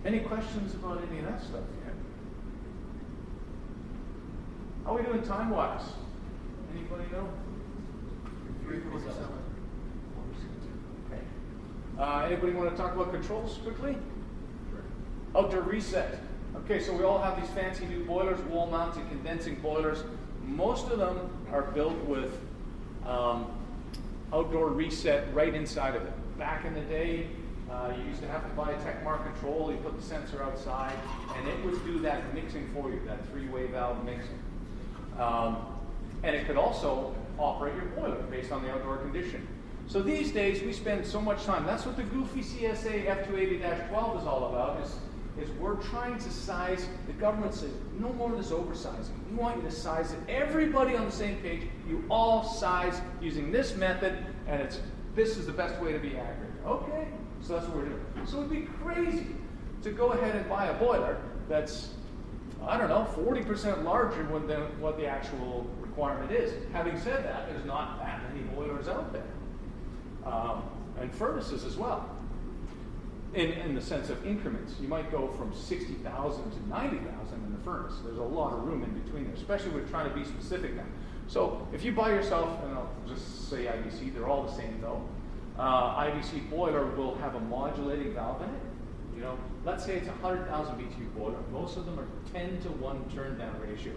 Any questions about any of that stuff yet? How are we doing time-wise? Anybody know? 3:47. Okay. Anybody want to talk about controls quickly? Sure. Outdoor reset. Okay, so we all have these fancy new boilers, wall-mounted condensing boilers. Most of them are built with outdoor reset right inside of it. Back in the day, you used to have to buy a TECA control, you put the sensor outside, and it would do that mixing for you, that 3-way valve mixing. And it could also operate your boiler based on the outdoor condition. So these days, we spend so much time. That's what the goofy CSA F280-12 is all about, is we're trying to size. The government says, no more of this oversizing. We want you to size it. Everybody on the same page, you all size using this method, and this is the best way to be accurate. Okay, so that's what we're doing. So it'd be crazy to go ahead and buy a boiler that's, 40% larger than what the actual requirement is. Having said that, there's not that many boilers out there. And furnaces as well. In the sense of increments, you might go from 60,000 to 90,000 in the furnace. There's a lot of room in between there, especially when we're trying to be specific now. So if you buy yourself, and I'll just say IBC, they're all the same though. IBC boiler will have a modulating valve in it. Let's say it's a 100,000 BTU boiler. Most of them are 10 to 1 turn down ratio.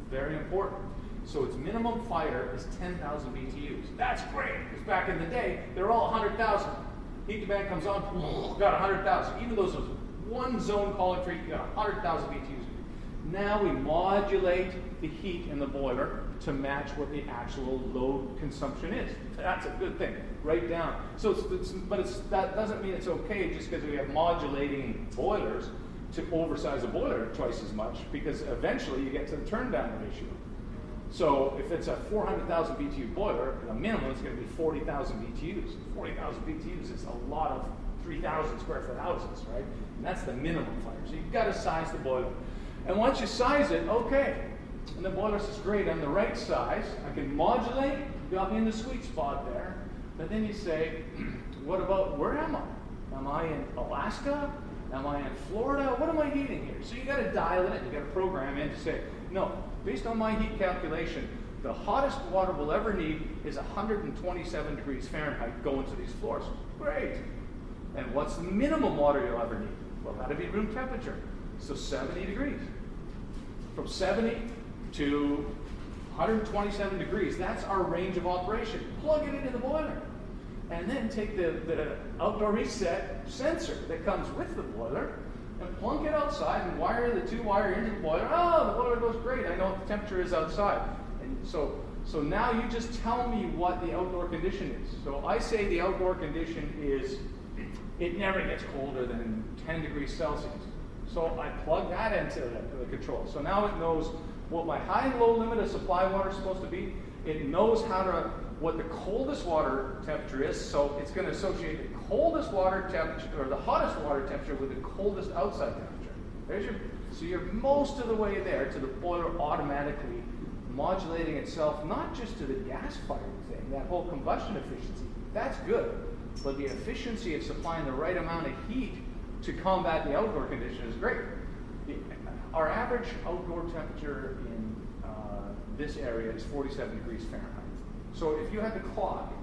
Very important. So its minimum fire is 10,000 BTUs. That's great, because back in the day, they're all 100,000. Heat demand comes on, got 100,000. Even though there's one zone calling for heat, you got 100,000 BTUs. Now we modulate the heat in the boiler to match what the actual load consumption is. That's a good thing. Write down. So, that doesn't mean it's okay just because we have modulating boilers to oversize a boiler twice as much, because eventually you get to the turn down ratio. So if it's a 400,000 BTU boiler, the minimum is going to be 40,000 BTUs. 40,000 BTUs is a lot of 3,000 square foot houses, right? And that's the minimum fire. So you've got to size the boiler. And once you size it, okay, and the boiler says, great, I'm the right size. I can modulate, got me in the sweet spot there. But then you say, what about, where am I? Am I in Alaska? Am I in Florida? What am I heating here? So you got to dial it in. You got to program in to say, no, based on my heat calculation, the hottest water we'll ever need is 127 degrees Fahrenheit going to these floors. Great. And what's the minimum water you'll ever need? Well, that'd be room temperature. So 70 degrees. From 70 to 127 degrees, that's our range of operation. Plug it into the boiler. And then take the outdoor reset sensor that comes with the boiler and plunk it outside and wire the 2-wire into the boiler. Oh, the boiler goes great. I know what the temperature is outside. So now you just tell me what the outdoor condition is. So I say the outdoor condition is, it never gets colder than 10 degrees Celsius. So I plug that into the control. So now it knows what my high and low limit of supply water is supposed to be. It knows what the coldest water temperature is. So it's going to associate the coldest water temperature, or the hottest water temperature, with the coldest outside temperature. So you're most of the way there to the boiler automatically modulating itself, not just to the gas-fired thing, that whole combustion efficiency. That's good. But the efficiency of supplying the right amount of heat to combat the outdoor condition is great. Our average outdoor temperature in this area is 47 degrees Fahrenheit. So if you had the clock,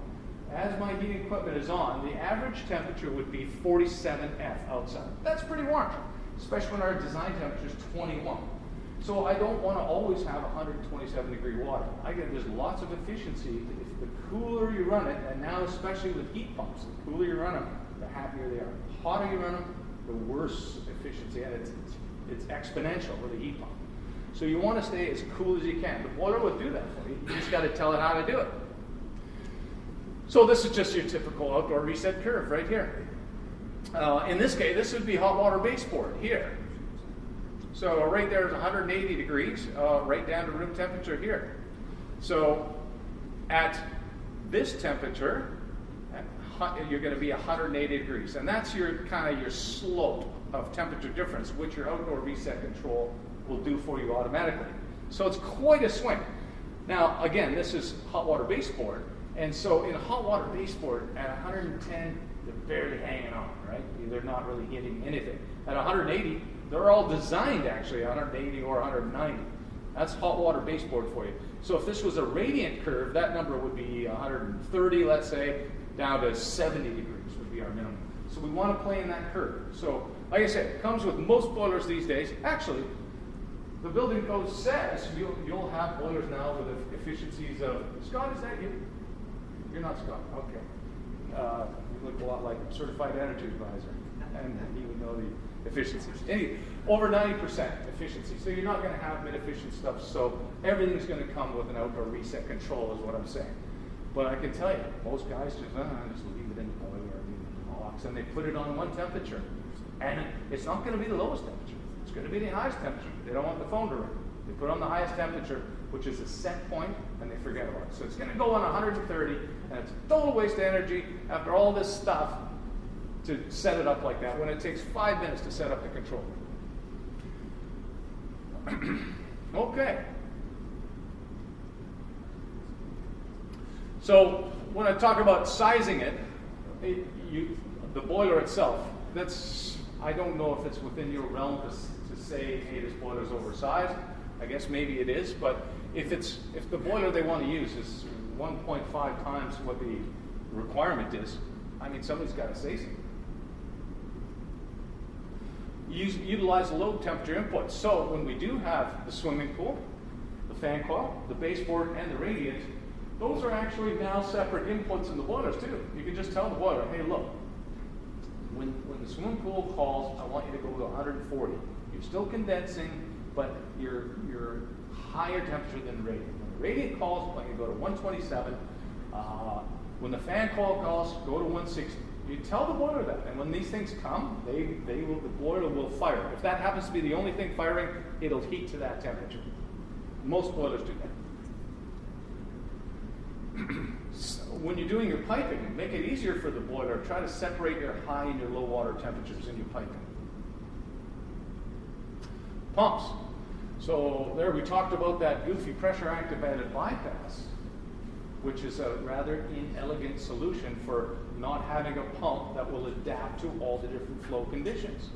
as my heating equipment is on, the average temperature would be 47 F outside. That's pretty warm, especially when our design temperature is 21. So I don't want to always have 127 degree water. There's lots of efficiency. If the cooler you run it, and now especially with heat pumps, the cooler you run them, the happier they are. The hotter you run them, the worse efficiency, and it's exponential with a heat pump. So you want to stay as cool as you can. The boiler will do that for you. You just got to tell it how to do it. So this is just your typical outdoor reset curve right here. In this case, this would be hot water baseboard here. So right there is 180 degrees, right down to room temperature here. So at this temperature, you're going to be 180 degrees. And that's your kind of your slope of temperature difference, which your outdoor reset control will do for you automatically. So it's quite a swing. Now, again, this is hot water baseboard. And so in a hot water baseboard, at 110, they're barely hanging on, right? They're not really hitting anything. At 180, they're all designed actually 180 or 190. That's hot water baseboard for you. So if this was a radiant curve, that number would be 130, let's say, down to 70 degrees would be our minimum. So we want to play in that curve. So like I said, it comes with most boilers these days. Actually, the building code says you'll have boilers now with efficiencies of, Scott, is that you? You're not Scott, okay. You look a lot like a certified energy advisor, and he would know the efficiencies. Anyway, over 90% efficiency. So you're not going to have mid-efficient stuff. So everything's going to come with an outdoor reset control, is what I'm saying. But I can tell you, most guys just leave it in the boiler or leave it in the box, and they put it on one temperature. And it's not going to be the lowest temperature. It's going to be the highest temperature. They don't want the phone to ring. They put on the highest temperature, which is a set point, and they forget about it. So it's going to go on 130, and it's a total waste of energy after all this stuff to set it up like that, when it takes 5 minutes to set up the control. Okay. So when I talk about sizing it, the boiler itself, I don't know if it's within your realm to say, hey, this boiler is oversized. I guess maybe it is, but if the boiler they want to use is 1.5 times what the requirement is, I mean, somebody's got to say something. Utilize low temperature inputs. So when we do have the swimming pool, the fan coil, the baseboard, and the radiant, those are actually now separate inputs in the boilers too. You can just tell the boiler, hey, look, when the swimming pool calls, I want you to go to 140. You're still condensing, but you're higher temperature than the radiant. When the radiant calls, I want you to go to 127. When the fan coil calls, go to 160. You tell the boiler that, and when these things come, the boiler will fire. If that happens to be the only thing firing, it'll heat to that temperature. Most boilers do that. So when you're doing your piping, make it easier for the boiler. Try to separate your high and your low water temperatures in your piping. Pumps. So there we talked about that goofy pressure activated bypass, which is a rather inelegant solution for not having a pump that will adapt to all the different flow conditions.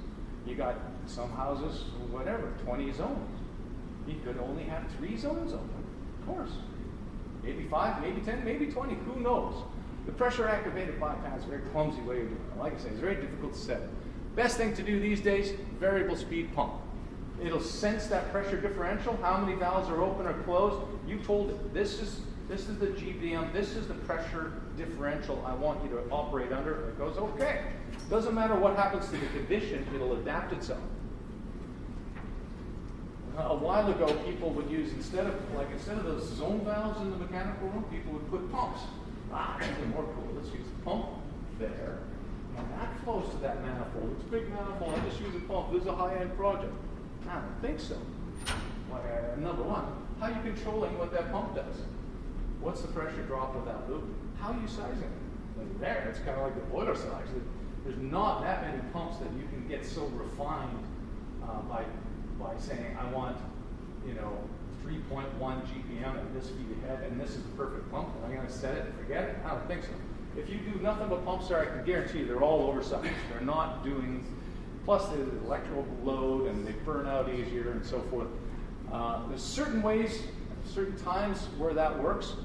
You got some houses, whatever, 20 zones. You could only have 3 zones open, of course. Maybe 5, maybe 10, maybe 20, who knows? The pressure activated bypass is a very clumsy way of doing it. Like I say, it's very difficult to set. Best thing to do these days, variable speed pump. It'll sense that pressure differential, how many valves are open or closed. You told it, this is the GVM, this is the pressure differential I want you to operate under. It goes, okay. Doesn't matter what happens to the condition, it'll adapt itself. a while ago, people would use, instead of those zone valves in the mechanical room, people would put pumps. Something more cool. Let's use a pump there. And that flows to that manifold. It's a big manifold. I just use a pump. This is a high-end project. I don't think so. Number one, how are you controlling what that pump does? What's the pressure drop of that loop? How are you sizing it? Like there, it's kind of like the boiler size. There's not that many pumps that you can get so refined by saying, I want, 3.1 GPM at this feet ahead, and this is the perfect pump, and I'm going to set it and forget it. I don't think so. If you do nothing but pumps there, I can guarantee you they're all oversized. They're not doing, plus the electrical load, and they burn out easier and so forth. There's certain ways, certain times where that works,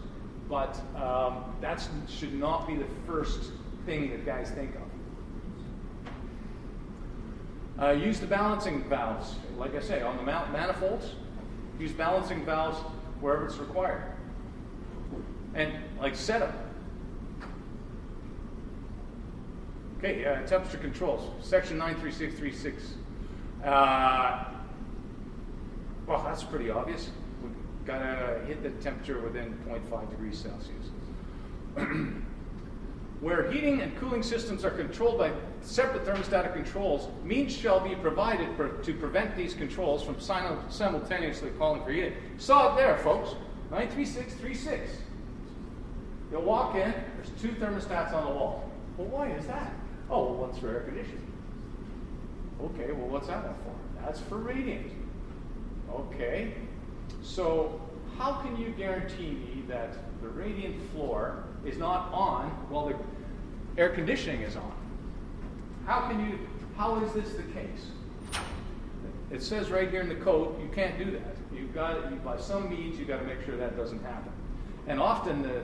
but that should not be the first thing that guys think of. Use the balancing valves. Like I say, on the manifolds, use balancing valves wherever it's required. And like setup. Okay, temperature controls. Section 93636. Well, that's pretty obvious. We've got to hit the temperature within 0.5 degrees Celsius. Where heating and cooling systems are controlled by separate thermostatic controls, means shall be provided to prevent these controls from simultaneously calling for heating. Saw it there, folks. 93636. You'll walk in, there's two thermostats on the wall. Well, why is that? Oh, well, one's for air conditioning. Okay, well, what's that one for? That's for radiant. Okay, so how can you guarantee me that the radiant floor is not on while the air conditioning is on? How is this the case? It says right here in the code, you can't do that. By some means, you've got to make sure that doesn't happen. And often the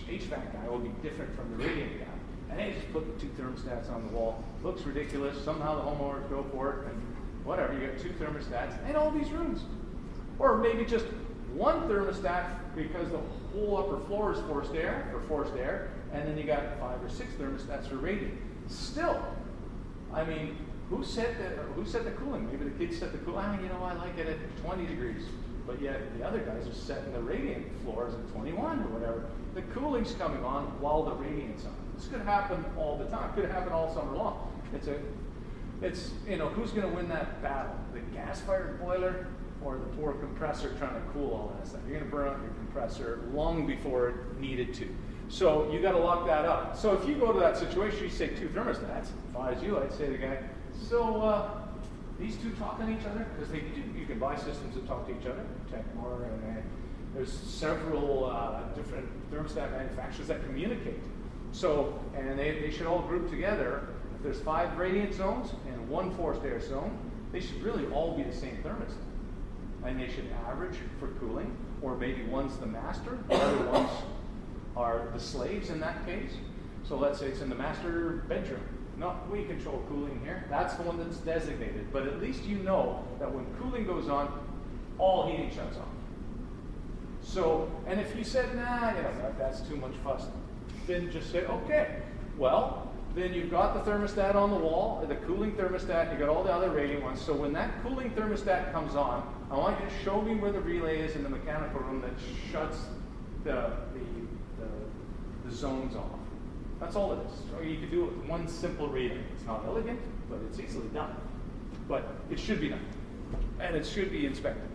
HVAC guy will be different from the radiant guy. And they just put the two thermostats on the wall. Looks ridiculous. Somehow the homeowners go for it, and whatever, you got two thermostats in all these rooms. Or maybe just one thermostat because the whole upper floor is forced air, and then you got 5 or 6 thermostats for radiant. Still, I mean, who set the cooling? Maybe the kids set the cooling. I like it at 20 degrees. But yet the other guys are setting the radiant floors at 21 or whatever. The cooling's coming on while the radiant's on. This could happen all the time. It could happen all summer long. It's who's going to win that battle? The gas-fired boiler or the poor compressor trying to cool all that stuff? You're going to burn out your compressor long before it needed to. So you got to lock that up. So if you go to that situation, you say 2 thermostats. If I was you, I'd say to the guy, so these two talk to each other? Because you can buy systems that talk to each other. TECA, and there's several different thermostat manufacturers that communicate. So, and they should all group together. If there's 5 radiant zones and 1 forced air zone, they should really all be the same thermostat. And they should average for cooling, or maybe one's the master, the other ones are the slaves in that case. So let's say it's in the master bedroom. No, we control cooling here. That's the one that's designated. But at least you know that when cooling goes on, all heating shuts off. So, and if you said, nah, that's too much fuss, then just say, okay, well, then you've got the thermostat on the wall, the cooling thermostat, you've got all the other radiant ones. So when that cooling thermostat comes on, I want you to show me where the relay is in the mechanical room that shuts the zones off. That's all it is. So you can do it with one simple reading. It's not elegant, but it's easily done. But it should be done. And it should be inspected.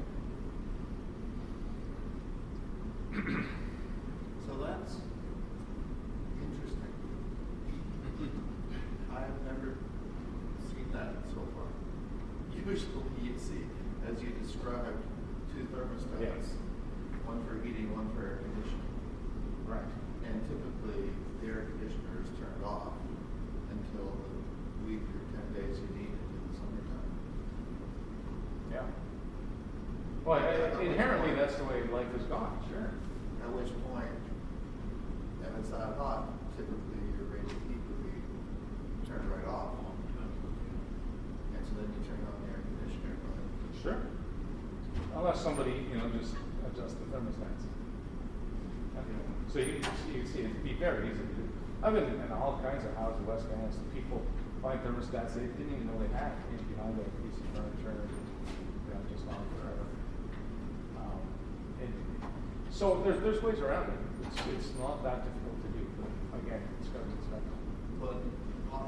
So that's interesting. I've never seen that so far. Usually you see, as you described, 2 thermostats. Yes. One for heating, one for air conditioning. Right. And typically the air conditioner is turned off until the week or 10 days you need it in the summertime. Yeah. Well, inherently that's the way life has gone, sure. At which point, if it's that hot, typically your rate of heat would be turned right off. And so then you turn on the air conditioner. Sure. Unless somebody, just adjusts the thermostats. So you can see it'd be very easy to do. I've been in all kinds of houses, West Bands, people find thermostats they didn't even know they had behind a piece of furniture. them just on forever. And so there's ways around it. It's not that difficult to do, but again, it's got to be inspected. But,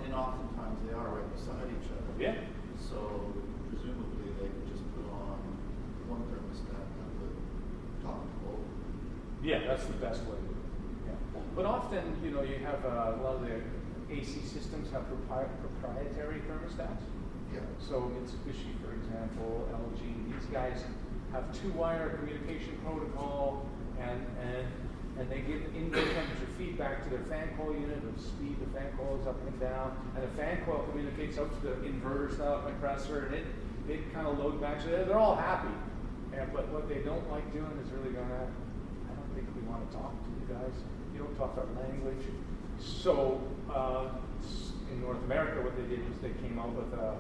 and oftentimes they are right beside each other. Yeah. So presumably they could just put on one thermostat at the top of the bowl. Yeah, that's the best way to do it. Yeah. But often, you know, you have a lot of the AC systems have proprietary thermostats. Yeah. So Mitsubishi, for example, LG, these guys have two-wire communication protocol, and they give indoor temperature feedback to their fan coil unit of speed the fan coil is up and down, and the fan coil communicates out to the inverter-style compressor, and it kind of load back. So they're all happy. But what they don't like doing is really going to, I don't think we want to talk to you guys. You don't talk our language. So in North America, what they did was they came out with a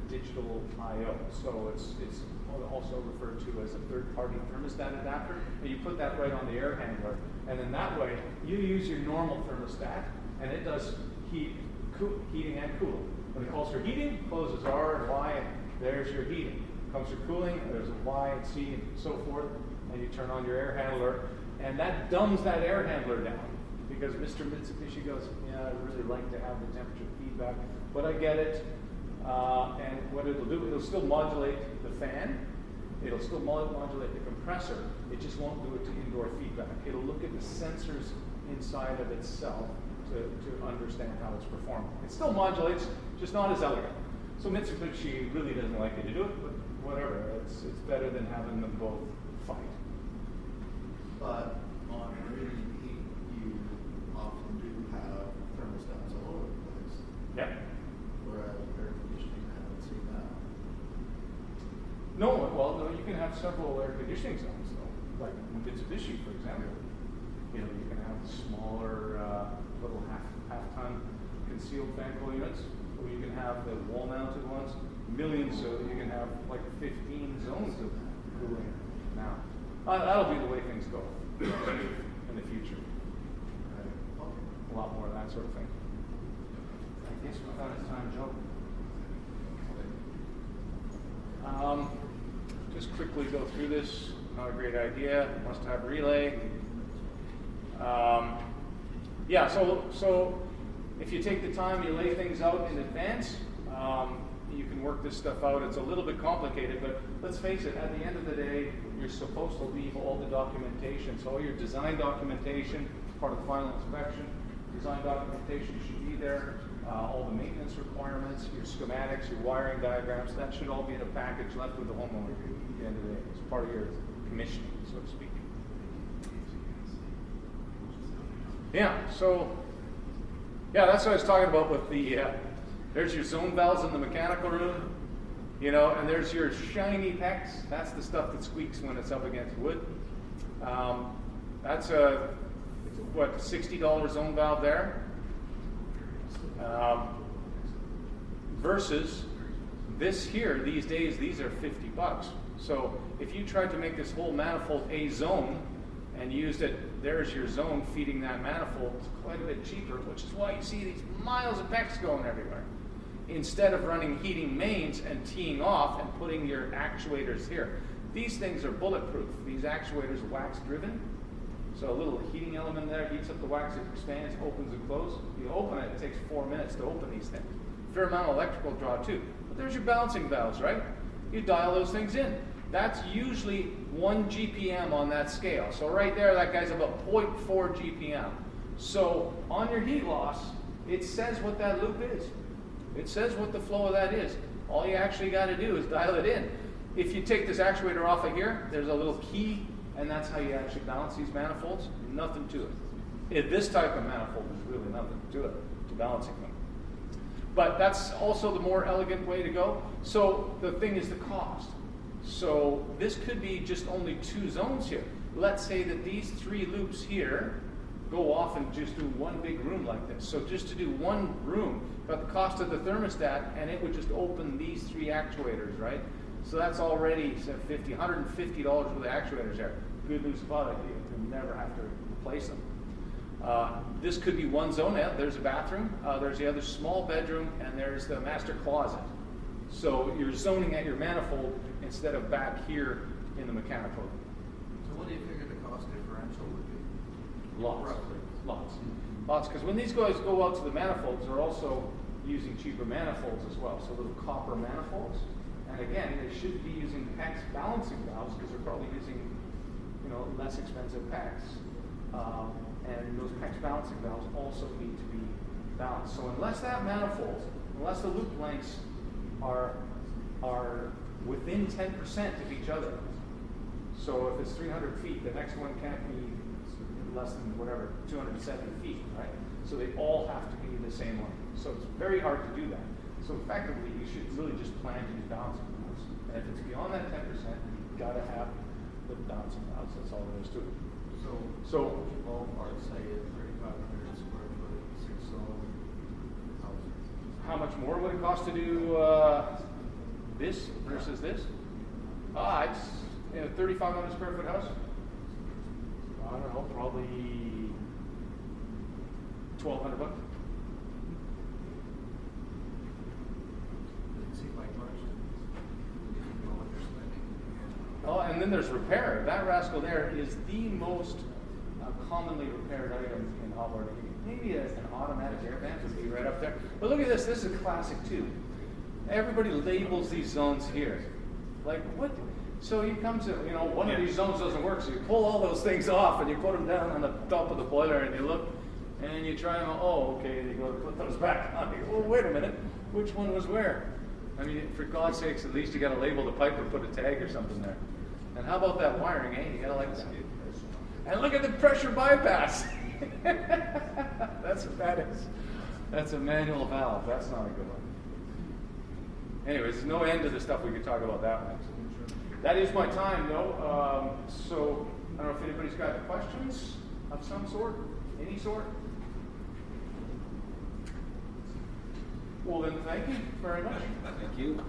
digital I/O. So it's also referred to as a third-party thermostat adapter. And you put that right on the air handler, and then that way you use your normal thermostat, and it does heating and cooling. When it calls for heating, closes R and Y, and there's your heating. Comes for cooling, there's a Y and C and so forth, and you turn on your air handler, and that dumbs that air handler down. Because Mr. Mitsubishi goes, yeah, I'd really like to have the temperature feedback, but I get it. And what it'll do, it'll still modulate the fan, it'll still modulate the compressor, it just won't do it to indoor feedback. It'll look at the sensors inside of itself to understand how it's performing. It still modulates, just not as elegant. So Mitsubishi really doesn't like it to do it, but whatever, it's better than having them both fight. But on radiant heat, you often do have thermostats all over the place. Yep. Whereas air conditioning, I haven't seen that. No, well, no, you can have several air conditioning zones, though. Like Mitsubishi, for example. You know, you can have smaller, little half-ton concealed fan coil units, or you can have the wall-mounted ones, millions, so you can have like 15 zones of cooling now. That'll be the way things go in the future. Right. Okay. A lot more of that sort of thing. I guess we found it's time, Joe. Just quickly go through this. Not a great idea. Must have relay. Yeah, so if you take the time, you lay things out in advance, you can work this stuff out. It's a little bit complicated, but let's face it, at the end of the day, you're supposed to leave all the documentation. So all your design documentation, part of the final inspection, design documentation should be there. All the maintenance requirements, your schematics, your wiring diagrams, that should all be in a package left with the homeowner at the end of the day. It's part of your commissioning, so to speak. Yeah, so, yeah, that's what I was talking about with the, there's your zone valves in the mechanical room, you know, and there's your shiny PEX. That's the stuff that squeaks when it's up against wood. That's a, what, $60 zone valve there? Versus this here, these days, these are $50. So if you tried to make this whole manifold a zone and used it, there's your zone feeding that manifold, it's quite a bit cheaper, which is why you see these miles of PEX going everywhere. Instead of running heating mains and teeing off and putting your actuators here. These things are bulletproof. These actuators are wax driven. So a little heating element there heats up the wax, it expands, opens and closes. You open it, it takes 4 minutes to open these things. Fair amount of electrical draw too. But there's your balancing valves, right? You dial those things in. That's usually 1 GPM on that scale. So right there, that guy's about 0.4 GPM. So on your heat loss, it says what that loop is. It says what the flow of that is. All you actually got to do is dial it in. If you take this actuator off of here, there's a little key, and that's how you actually balance these manifolds. Nothing to it. If this type of manifold is really nothing to it, to balancing them. But that's also the more elegant way to go. So the thing is the cost. So this could be just only 2 zones here. Let's say that these 3 loops here go off and just do one big room like this. So just to do one room, got the cost of the thermostat, and it would just open these 3 actuators, right? So that's already $150 worth of actuators there. Good news about it, you never have to replace them. This could be one zone. There's a bathroom, there's the other small bedroom, and there's the master closet. So you're zoning at your manifold instead of back here in the mechanical. So what do you figure the cost differential would be? Lots. Roughly. Lots. Because when these guys go out to the manifolds, they're also using cheaper manifolds as well. So little copper manifolds. And again, they should be using PEX balancing valves because they're probably using, less expensive PEX. And those PEX balancing valves also need to be balanced. So unless that manifold, unless the loop lengths are within 10% of each other, so if it's 300 feet, the next one can't be less than 270 feet, right? So they all have to be the same length. So it's very hard to do that. So effectively, you should really just plan to use balancing valves. And if it's beyond that 10%, you've got to have the balancing valves. That's all there is to it. So what would you ballpark say at 3,500 square foot, 6-zone house? How much more would it cost to do this versus this? It's 3,500 square foot house. I don't know, probably $1,200. Doesn't seem like much. You know what they're spending. Oh, and then there's repair. That rascal there is the most commonly repaired item in hot water heating. Maybe an automatic air vent would be right up there. But look at this. This is a classic too. Everybody labels these zones here. Like what? So you come to, one of these zones doesn't work, so you pull all those things off and you put them down on the top of the boiler and you look and you try them. Oh, okay. And you go to put those back on. You go, well, wait a minute. Which one was where? I mean, for God's sakes, at least you got to label the pipe or put a tag or something there. And how about that wiring, eh? You got to like that. And look at the pressure bypass. That's a manual valve. That's not a good one. Anyways, there's no end to the stuff we could talk about that one. That is my time, though. So I don't know if anybody's got questions of some sort, any sort. Well, then, thank you very much. Thank you.